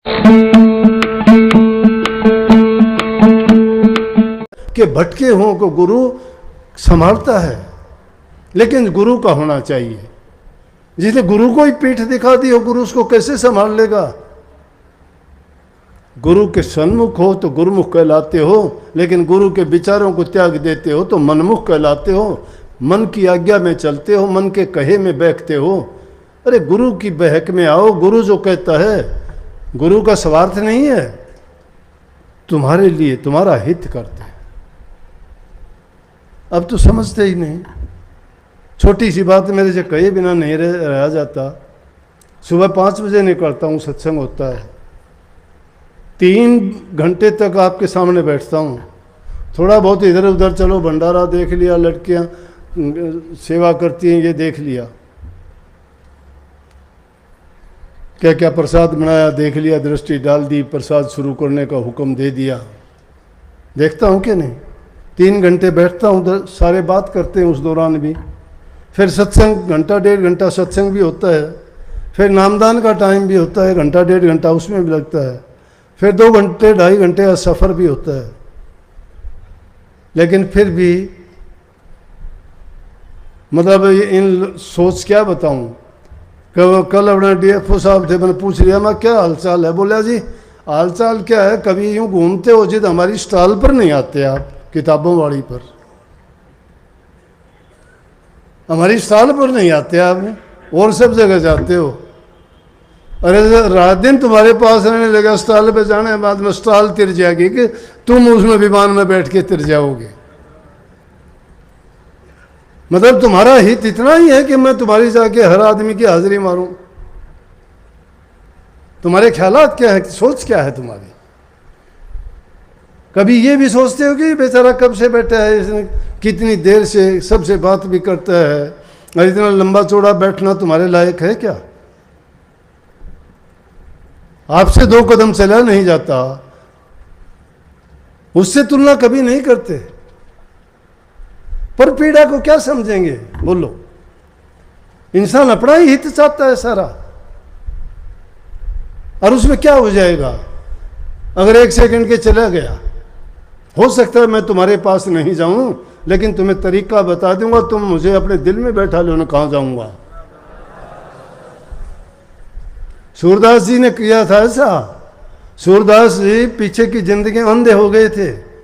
कि भटके हों को गुरु संभालता है, लेकिन गुरु का होना चाहिए। जिसने गुरु को ही पीठ दिखा दी हो, गुरु उसको कैसे संभाल लेगा? गुरु के सन्मुख हो तो गुरुमुख कहलाते हो, लेकिन गुरु के विचारों को त्याग देते हो तो मनमुख कहलाते हो। मन की आज्ञा में चलते हो, मन के कहे में बहकते हो। अरे गुरु की बहक में आओ। गुरु जो कहता है, गुरु का स्वार्थ नहीं है, तुम्हारे लिए तुम्हारा हित करता है। अब तो समझते ही नहीं। छोटी सी बात मेरे से कहे बिना नहीं रहा जाता। सुबह 5 बजे निकलता हूँ, सत्संग होता है, 3 घंटे तक आपके सामने बैठता हूँ। थोड़ा बहुत इधर उधर चलो, भंडारा देख लिया, लड़कियाँ सेवा करती हैं ये देख लिया, क्या क्या प्रसाद बनाया देख लिया, दृष्टि डाल दी, प्रसाद शुरू करने का हुक्म दे दिया। देखता हूँ कि नहीं? 3 घंटे बैठता हूँ, सारे बात करते हैं उस दौरान भी। फिर सत्संग घंटा 1.5 घंटा सत्संग भी होता है। फिर नामदान का टाइम भी होता है, घंटा 1.5 घंटा उसमें भी लगता है। फिर 2 घंटे 2.5 घंटे का सफ़र भी होता है। लेकिन फिर भी मतलब इन सोच क्या बताऊं। कल अपने DFO साहब थे, मैंने पूछ लिया, मैं क्या हालचाल है? बोला जी हालचाल क्या है, कभी यूं घूमते हो जिद हमारी स्टॉल पर नहीं आते आप, किताबों वाली पर हमारी स्टॉल पर नहीं आते आप, और सब जगह जाते हो। अरे रात दिन तुम्हारे पास रहने लगा, स्टॉल पे जाने के बाद में स्टॉल तिर जाएगी कि तुम उसमें विमान में बैठ के तिर जाओगे। मतलब तुम्हारा हित इतना ही है कि मैं तुम्हारी जाके हर आदमी की हाजिरी मारूं। तुम्हारे ख्यालात क्या है, सोच क्या है तुम्हारी? कभी ये भी सोचते हो कि बेचारा कब से बैठा है, इसने कितनी देर से सबसे बात भी करता है, और इतना लंबा चौड़ा बैठना तुम्हारे लायक है क्या? आपसे 2 कदम चला नहीं जाता, उससे तुलना कभी नहीं करते। पर पीड़ा को क्या समझेंगे? बोलो, इंसान अपना ही हित चाहता है सारा, और उसमें क्या हो जाएगा अगर 1 सेकंड के चला गया? हो सकता है मैं तुम्हारे पास नहीं जाऊं, लेकिन तुम्हें तरीका बता दूंगा, तुम मुझे अपने दिल में बैठा लो ना, कहां जाऊंगा। सूरदास जी ने किया था ऐसा। सूरदास जी पीछे की जिंदगी अंधे हो गए थे,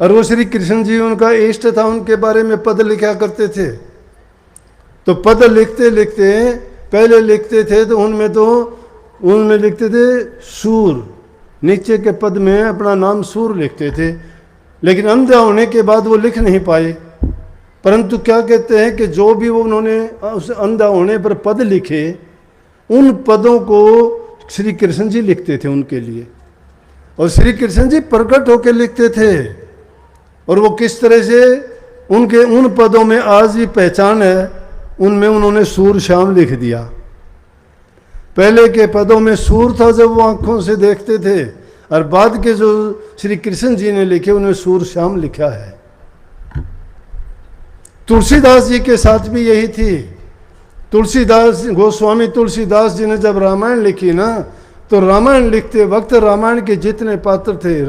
और वो श्री कृष्ण जी उनका इष्ट था, उनके बारे में पद लिखा करते थे। तो पद लिखते लिखते पहले लिखते थे तो उनमें लिखते थे सूर, नीचे के पद में अपना नाम सूर लिखते थे। लेकिन अंधा होने के बाद वो लिख नहीं पाए। परंतु क्या कहते हैं कि जो भी वो उन्होंने उस अंधा होने पर पद लिखे, उन पदों को श्री कृष्ण जी लिखते थे उनके लिए, और श्री कृष्ण जी प्रकट होकर लिखते थे। और वो किस तरह से उनके उन पदों में आज भी पहचान है, उनमें उन्होंने सूर श्याम लिख दिया। पहले के पदों में सूर था जब वो आंखों से देखते थे, और बाद के जो श्री कृष्ण जी ने लिखे उनमें सूर श्याम लिखा है। तुलसीदास जी के साथ भी यही थी। तुलसीदास गोस्वामी तुलसीदास जी ने जब रामायण लिखी ना, तो रामायण लिखते वक्त रामायण के जितने पात्र थे,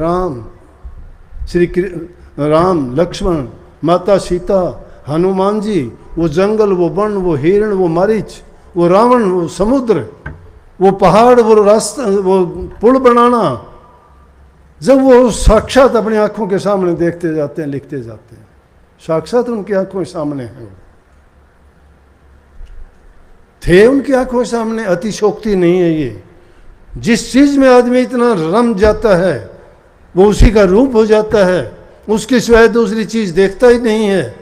राम, लक्ष्मण, माता सीता, हनुमान जी, वो जंगल, वो वन, वो हिरण, वो मारीच, वो रावण, वो समुद्र, वो पहाड़, वो रास्ता, वो पुल बनाना, जब वो साक्षात अपनी आंखों के सामने देखते जाते हैं, लिखते जाते हैं, साक्षात उनकी आंखों के सामने हैं, थे उनकी आंखों के सामने। अतिशोक्ति नहीं है ये। जिस चीज में आदमी इतना रम जाता है वो उसी का रूप हो जाता है, उसके सिवाय दूसरी चीज देखता ही नहीं है।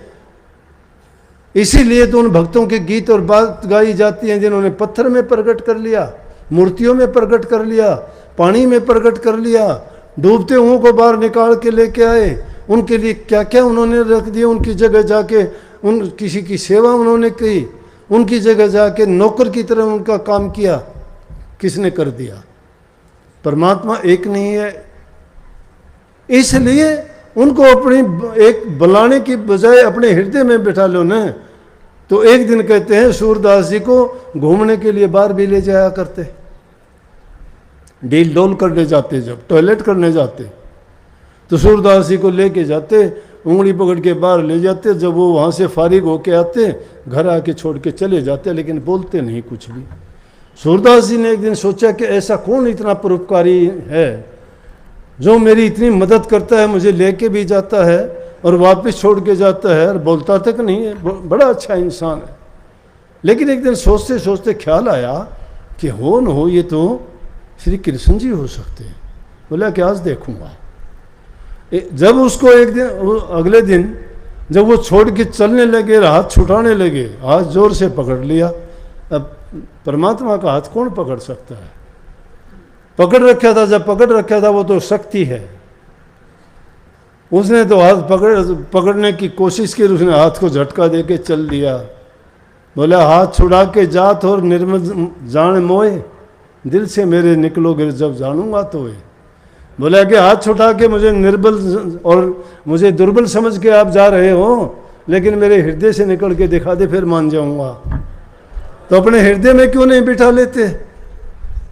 इसीलिए तो उन भक्तों के गीत और बात गाई जाती हैं जिन्होंने पत्थर में प्रकट कर लिया, मूर्तियों में प्रकट कर लिया, पानी में प्रकट कर लिया, डूबते हुओं को बाहर निकाल के लेके आए, उनके लिए क्या क्या उन्होंने रख दिया, उनकी जगह जाके उन किसी की सेवा उन्होंने की, उनकी जगह जाके नौकर की तरह उनका काम किया। किसने कर दिया? परमात्मा एक नहीं है। इसलिए उनको अपनी एक बुलाने की बजाय अपने हृदय में बिठा लो न। तो एक दिन कहते हैं सूरदास जी को घूमने के लिए बाहर भी ले जाया करते, डील डोल करने जाते, जब टॉयलेट करने जाते तो सूरदास जी को लेके जाते, उंगली पकड़ के बाहर ले जाते। जब वो वहाँ से फारिग होके आते, घर आके छोड़ के चले जाते, लेकिन बोलते नहीं कुछ भी। सूरदास जी ने एक दिन सोचा कि ऐसा कौन इतना परोपकारी है जो मेरी इतनी मदद करता है, मुझे लेके भी जाता है और वापस छोड़ के जाता है और बोलता तक नहीं है, बड़ा अच्छा इंसान है। लेकिन एक दिन सोचते सोचते ख्याल आया कि हो न हो ये तो श्री कृष्ण जी हो सकते हैं। बोला कि आज देखूंगा। जब उसको एक दिन, अगले दिन जब वो छोड़ के चलने लगे, हाथ छुटाने लगे, हाथ जोर से पकड़ लिया। अब परमात्मा का हाथ कौन पकड़ सकता है? पकड़ रखा था, जब पकड़ रखा था वो तो शक्ति है। उसने तो हाथ पकड़ने की कोशिश की, उसने हाथ को झटका दे के चल दिया। बोला हाथ छुड़ा के जात और निर्मल जान मोए, दिल से मेरे निकलोगे जब जानूंगा तो ये। बोला कि हाथ छुटा के मुझे निर्बल और मुझे दुर्बल समझ के आप जा रहे हो, लेकिन मेरे हृदय से निकल के दिखा दे, फिर मान जाऊंगा। तो अपने हृदय में क्यों नहीं बिठा लेते?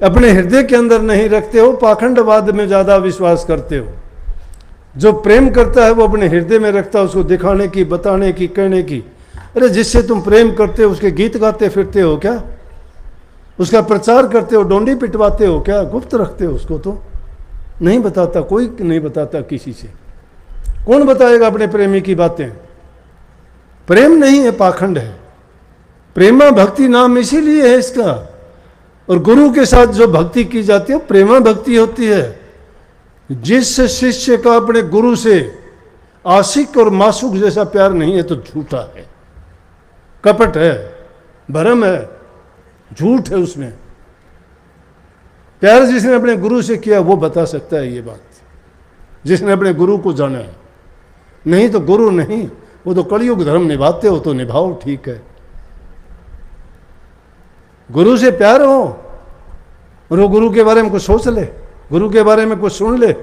अपने हृदय के अंदर नहीं रखते हो, पाखंडवाद में ज़्यादा विश्वास करते हो। जो प्रेम करता है वो अपने हृदय में रखता है, उसको दिखाने की, बताने की, कहने की। अरे जिससे तुम प्रेम करते हो उसके गीत गाते फिरते हो क्या? उसका प्रचार करते हो, डोंडी पिटवाते हो क्या? गुप्त रखते हो उसको, तो नहीं बताता, कोई नहीं बताता किसी से। कौन बताएगा अपने प्रेमी की बातें? प्रेम नहीं है, पाखंड है। प्रेमा भक्ति नाम इसीलिए है इसका। और गुरु के साथ जो भक्ति की जाती है प्रेमा भक्ति होती है। जिस शिष्य का अपने गुरु से आशिक और मासूक जैसा प्यार नहीं है तो झूठा है, कपट है, भरम है, झूठ है उसमें। प्यार जिसने अपने गुरु से किया वो बता सकता है ये बात, जिसने अपने गुरु को जाना है। नहीं तो गुरु नहीं, वो तो कलयुग धर्म निभाते हो तो निभाओ, ठीक है। गुरु से प्यार हो और वो गुरु के बारे में कुछ सोच ले, गुरु के बारे में कुछ सुन ले,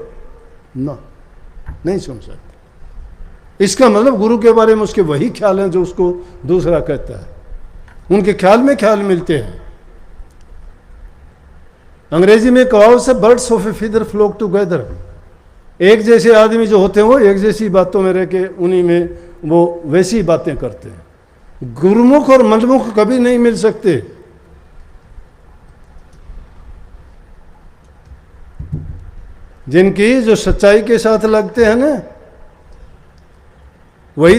ना, नहीं सुन सकते। इसका मतलब गुरु के बारे में उसके वही ख्याल हैं जो उसको दूसरा कहता है। उनके ख्याल में ख्याल मिलते हैं। अंग्रेजी में कहावत से birds of a feather flock together. एक जैसे आदमी जो होते हैं वो एक जैसी बातों में रह के उन्हीं में वो वैसी बातें करते हैं। गुरुमुख और मनमुख कभी नहीं मिल सकते। जिनकी जो सच्चाई के साथ लगते हैं ना, वही